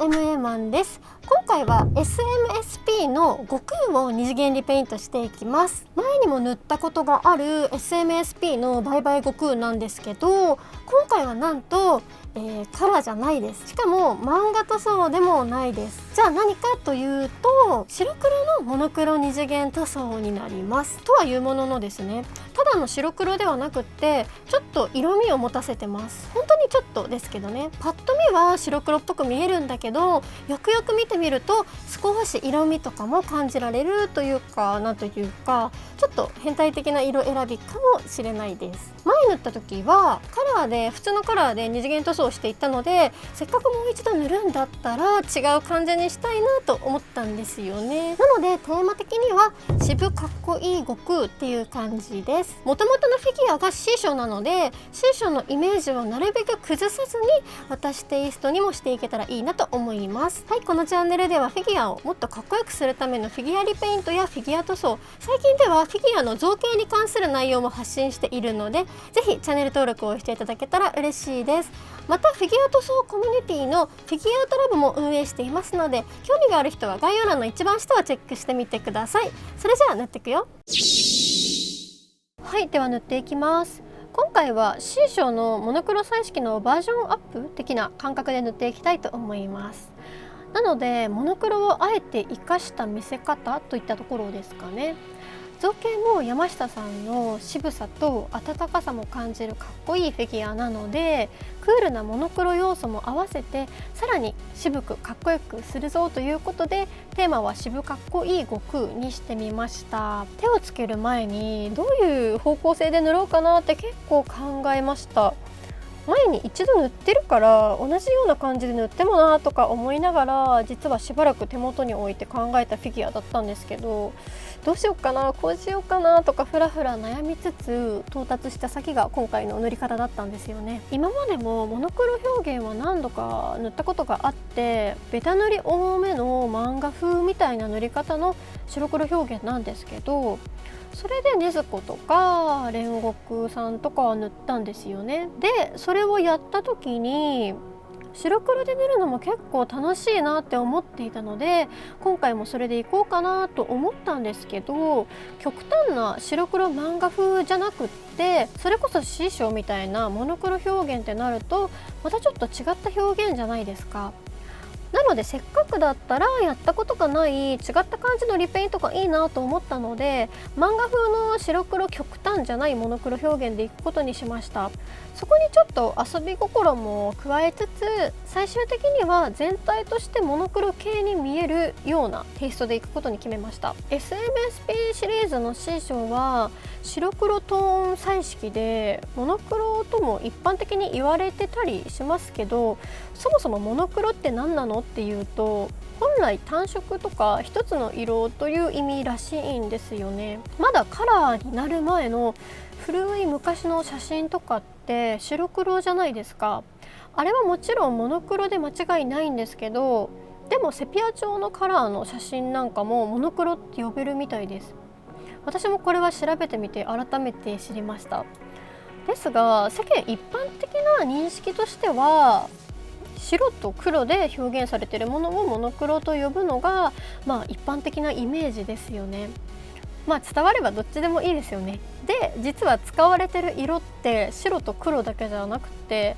MA マンです。今回は SMSP の悟空を二次元リペイントしていきます。前にも塗ったことがある SMSP のバイバイ悟空なんですけど、今回はなんと、カラーじゃないです。しかも漫画塗装でもないです。じゃあ何かというと、白黒のモノクロ二次元塗装になります。とはいうもののですね、ただの白黒ではなくってちょっと色味を持たせてます。本当にちょっとですけどね、パッと見は白黒っぽく見えるんだけど、よくよく見てみると少し色味とかも感じられるというか、なんというかちょっと変態的な色選びかもしれないです。前塗った時は普通のカラーで二次元塗装をしていったので、せっかくもう一度塗るんだったら違う感じにしたいなと思ったんですよね。なのでテーマ的には渋かっこいい悟空っていう感じです。もともとのフィギュアが C 賞なので、 C 賞のイメージをなるべく崩さずに私テイストにもしていけたらいいなと思います。はい、このチャンネルではフィギュアをもっとかっこよくするためのフィギュアリペイントやフィギュア塗装、最近ではフィギュアの造形に関する内容も発信しているので、ぜひチャンネル登録をしていただけたら嬉しいです。またフィギュア塗装コミュニティのフィギュアートラブも運営していますので、興味がある人は概要欄の一番下をチェックしてみてください。それじゃあ塗っていくよ。はい、では塗っていきます。今回は C 賞のモノクロ彩色のバージョンアップ的な感覚で塗っていきたいと思います。なのでモノクロをあえて活かした見せ方といったところですかね。造形も山下さんの渋さと温かさも感じるかっこいいフィギュアなので、クールなモノクロ要素も合わせてさらに渋くかっこよくするぞということで、テーマは渋かっこいい悟空にしてみました。手をつける前にどういう方向性で塗ろうかなって結構考えました。前に一度塗ってるから同じような感じで塗ってもなとか思いながら、実はしばらく手元に置いて考えたフィギュアだったんですけど、どうしようかなこうしようかなとかふらふら悩みつつ到達した先が今回の塗り方だったんですよね。今までもモノクロ表現は何度か塗ったことがあって、ベタ塗り多めの漫画風みたいな塗り方の白黒表現なんですけど、それで禰豆子とか煉獄さんとかは塗ったんですよね。でそれをやった時に白黒で塗るのも結構楽しいなって思っていたので、今回もそれでいこうかなと思ったんですけど、極端な白黒漫画風じゃなくって、それこそ C 賞みたいなモノクロ表現ってなるとまたちょっと違った表現じゃないですか。なのでせっかくだったらやったことがない違った感じのリペイントがいいなと思ったので、漫画風の白黒極端じゃないモノクロ表現でいくことにしました。そこにちょっと遊び心も加えつつ、最終的には全体としてモノクロ系に見えるようなテイストでいくことに決めました。 SMSP シリーズの C 賞は白黒トーン彩色でモノクロとも一般的に言われてたりしますけど、そもそもモノクロって何なのっていうと、本来単色とか一つの色という意味らしいんですよね。まだカラーになる前の古い昔の写真とかって白黒じゃないですか。あれはもちろんモノクロで間違いないんですけど、でもセピア調のカラーの写真なんかもモノクロって呼べるみたいです。私もこれは調べてみて改めて知りました。ですが世間一般的な認識としては、白と黒で表現されているものをモノクロと呼ぶのが一般的なイメージですよね。伝わればどっちでもいいですよね。で実は使われてる色って白と黒だけじゃなくて、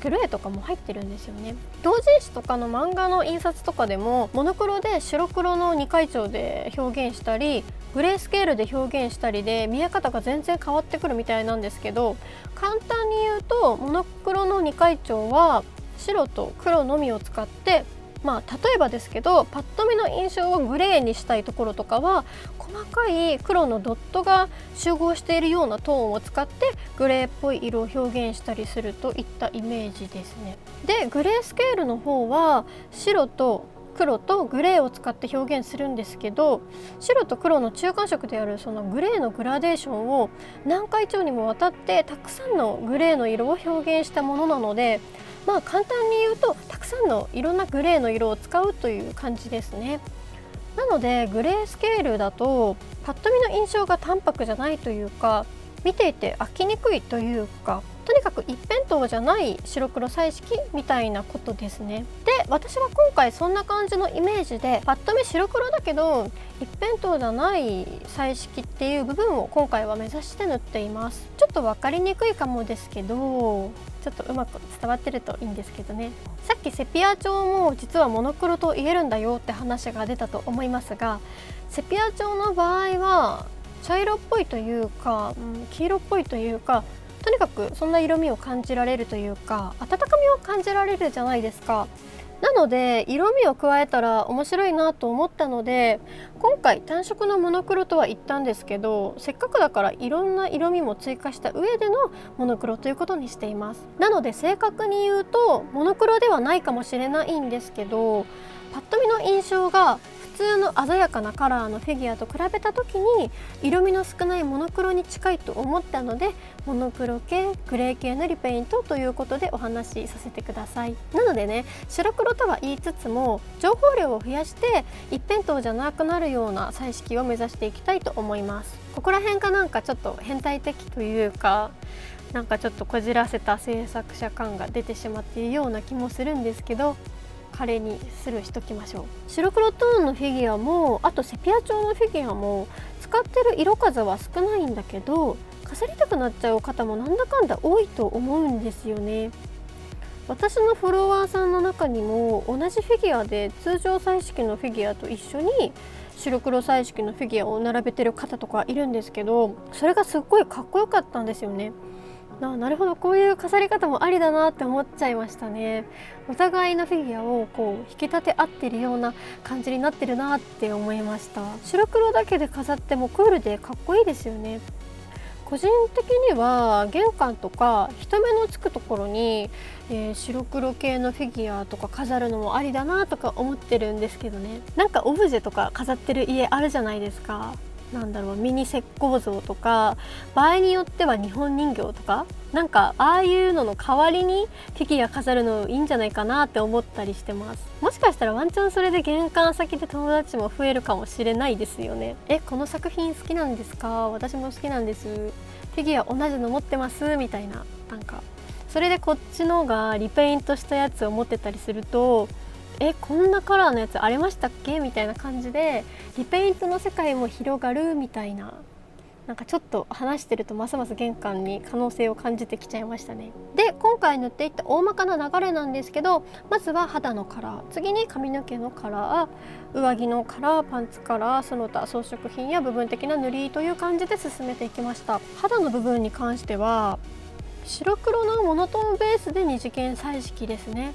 グレーとかも入ってるんですよね。同人誌とかの漫画の印刷とかでもモノクロで白黒の2階調で表現したり、グレースケールで表現したりで見え方が全然変わってくるみたいなんですけど、簡単に言うとモノクロの2階調は白と黒のみを使って、例えばですけどパッと見の印象をグレーにしたいところとかは細かい黒のドットが集合しているようなトーンを使ってグレーっぽい色を表現したりするといったイメージですね。でグレースケールの方は白と黒とグレーを使って表現するんですけど、白と黒の中間色であるそのグレーのグラデーションを何回調にもわたってたくさんのグレーの色を表現したものなので、簡単に言うとたくさんのいろんなグレーの色を使うという感じですね。なのでグレースケールだとパッと見の印象が淡白じゃないというか、見ていて飽きにくいというか、とにかく一辺倒じゃない白黒彩色みたいなことですね。で、私は今回そんな感じのイメージで、パッと見白黒だけど一辺倒じゃない彩色っていう部分を今回は目指して塗っています。ちょっと分かりにくいかもですけど、ちょっとうまく伝わってるといいんですけどね。さっきセピア調も実はモノクロと言えるんだよって話が出たと思いますが、セピア調の場合は茶色っぽいというか、黄色っぽいというか、とにかくそんな色味を感じられるというか、温かみを感じられるじゃないですか。なので色味を加えたら面白いなと思ったので、今回単色のモノクロとは言ったんですけど、せっかくだからいろんな色味も追加した上でのモノクロということにしています。なので正確に言うとモノクロではないかもしれないんですけど、パッと見の印象が普通の鮮やかなカラーのフィギュアと比べた時に色味の少ないモノクロに近いと思ったので、モノクロ系グレー系のリペイントということでお話しさせてください。なのでね、白黒とは言いつつも情報量を増やして一辺倒じゃなくなるような彩色を目指していきたいと思います。ここら辺がなんかちょっと変態的というか、なんかちょっとこじらせた制作者感が出てしまっているような気もするんですけど、彼にスルーしときましょう。白黒トーンのフィギュアも、あとセピア調のフィギュアも使ってる色数は少ないんだけど、飾りたくなっちゃう方もなんだかんだ多いと思うんですよね。私のフォロワーさんの中にも同じフィギュアで通常彩色のフィギュアと一緒に白黒彩色のフィギュアを並べてる方とかいるんですけど、それがすっごいかっこよかったんですよね。なるほど、こういう飾り方もありだなって思っちゃいましたね。お互いのフィギュアをこう引き立て合ってるような感じになってるなって思いました。白黒だけで飾ってもクールでかっこいいですよね。個人的には玄関とか人目のつくところに、白黒系のフィギュアとか飾るのもありだなとか思ってるんですけどね。なんかオブジェとか飾ってる家あるじゃないですか。なんだろう、ミニ石膏像とか、場合によっては日本人形とか、なんかああいうのの代わりにフィギュア飾るのいいんじゃないかなって思ったりしてます。もしかしたらワンチャンそれで玄関先で友達も増えるかもしれないですよね。この作品好きなんですか？私も好きなんです。フィギュア同じの持ってますみたいな、なんかそれでこっちのがリペイントしたやつを持ってたりすると、こんなカラーのやつありましたっけみたいな感じでリペイントの世界も広がるみたいな、なんかちょっと話してるとますます玄関に可能性を感じてきちゃいましたね。で、今回塗っていった大まかな流れなんですけど、まずは肌のカラー、次に髪の毛のカラー、上着のカラー、パンツカラー、その他装飾品や部分的な塗りという感じで進めていきました。肌の部分に関しては白黒のモノトーンベースで二次元彩色ですね。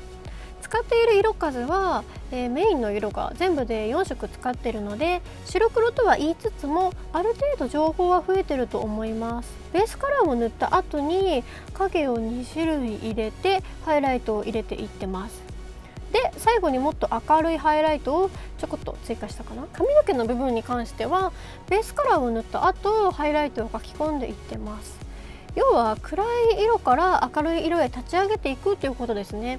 使っている色数は、メインの色が全部で4色使っているので、白黒とは言いつつもある程度情報は増えてると思います。ベースカラーを塗った後に影を2種類入れてハイライトを入れていってます。で、最後にもっと明るいハイライトをちょこっと追加したかな。髪の毛の部分に関してはベースカラーを塗った後ハイライトを書き込んでいってます。要は暗い色から明るい色へ立ち上げていくということですね。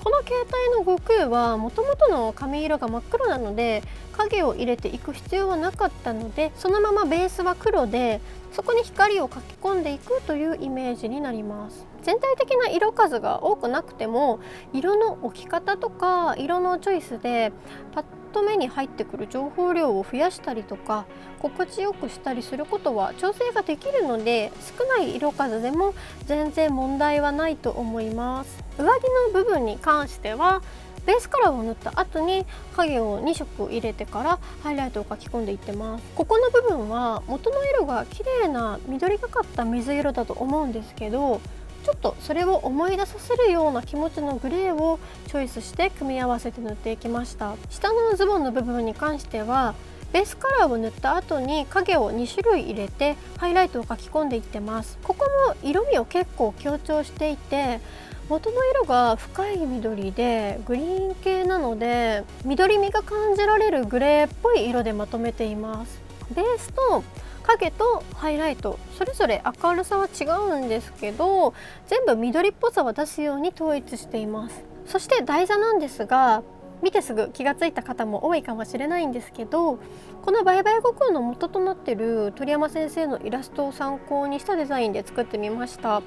この携帯の悟空はもともとの髪色が真っ黒なので影を入れていく必要はなかったので、そのままベースは黒でそこに光を書き込んでいくというイメージになります。全体的な色数が多くなくても色の置き方とか色のチョイスでパッと目に入ってくる情報量を増やしたりとか心地よくしたりすることは調整ができるので、少ない色数でも全然問題はないと思います。上着の部分に関してはベースカラーを塗った後に影を2色入れてからハイライトを書き込んでいってます。ここの部分は元の色が綺麗な緑がかった水色だと思うんですけど、ちょっとそれを思い出させるような気持ちのグレーをチョイスして組み合わせて塗っていきました。下のズボンの部分に関してはベースカラーを塗った後に影を2種類入れてハイライトを書き込んでいってます。ここも色味を結構強調していて、元の色が深い緑でグリーン系なので緑みが感じられるグレーっぽい色でまとめています。ベースと影とハイライトそれぞれ明るさは違うんですけど、全部緑っぽさを出すように統一しています。そして台座なんですが、見てすぐ気がついた方も多いかもしれないんですけど、このバイバイ悟空の元となっている鳥山先生のイラストを参考にしたデザインで作ってみました。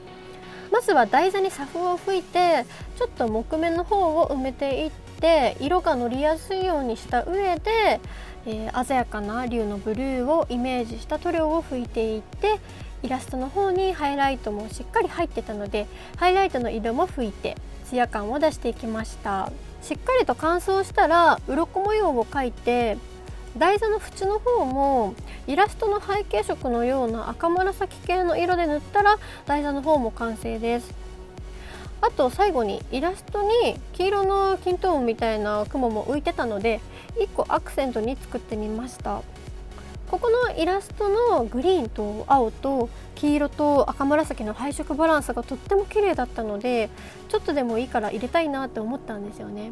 まずは台座にサフを吹いてちょっと木目の方を埋めていって色が乗りやすいようにした上で、鮮やかな竜のブルーをイメージした塗料を吹いていって、イラストの方にハイライトもしっかり入ってたのでハイライトの色も吹いてツヤ感を出していきました。しっかりと乾燥したら鱗模様を描いて、台座の縁の方もイラストの背景色のような赤紫系の色で塗ったら台座の方も完成です。あと最後にイラストに黄色のキントーンみたいな雲も浮いてたので1個アクセントに作ってみました。ここのイラストのグリーンと青と黄色と赤紫の配色バランスがとっても綺麗だったので、ちょっとでもいいから入れたいなって思ったんですよね。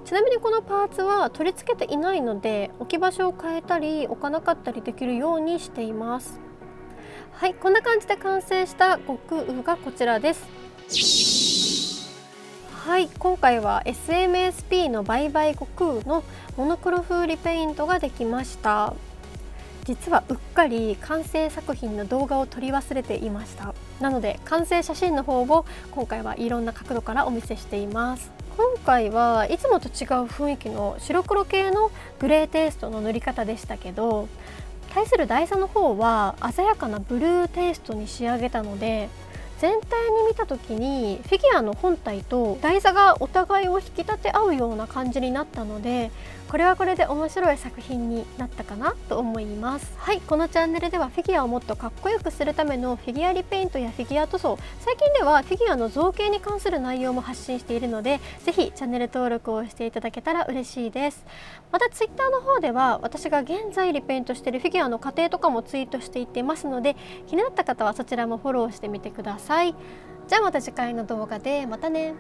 ちなみにこのパーツは取り付けていないので置き場所を変えたり置かなかったりできるようにしています。はい、こんな感じで完成した悟空がこちらです。はい、今回は SMSP のバイバイ悟空のモノクロ風リペイントができました。実はうっかり完成作品の動画を撮り忘れていました。なので完成写真の方を今回はいろんな角度からお見せしています。今回はいつもと違う雰囲気の白黒系のグレーテイストの塗り方でしたけど、対する台座の方は鮮やかなブルーテイストに仕上げたので、全体に見た時にフィギュアの本体と台座がお互いを引き立て合うような感じになったので、これはこれで面白い作品になったかなと思います。はい、このチャンネルではフィギュアをもっとかっこよくするためのフィギュアリペイントやフィギュア塗装、最近ではフィギュアの造形に関する内容も発信しているので、ぜひチャンネル登録をしていただけたら嬉しいです。また Twitter の方では私が現在リペイントしているフィギュアの過程とかもツイートしていってますので、気になった方はそちらもフォローしてみてください。じゃあまた次回の動画でまたね。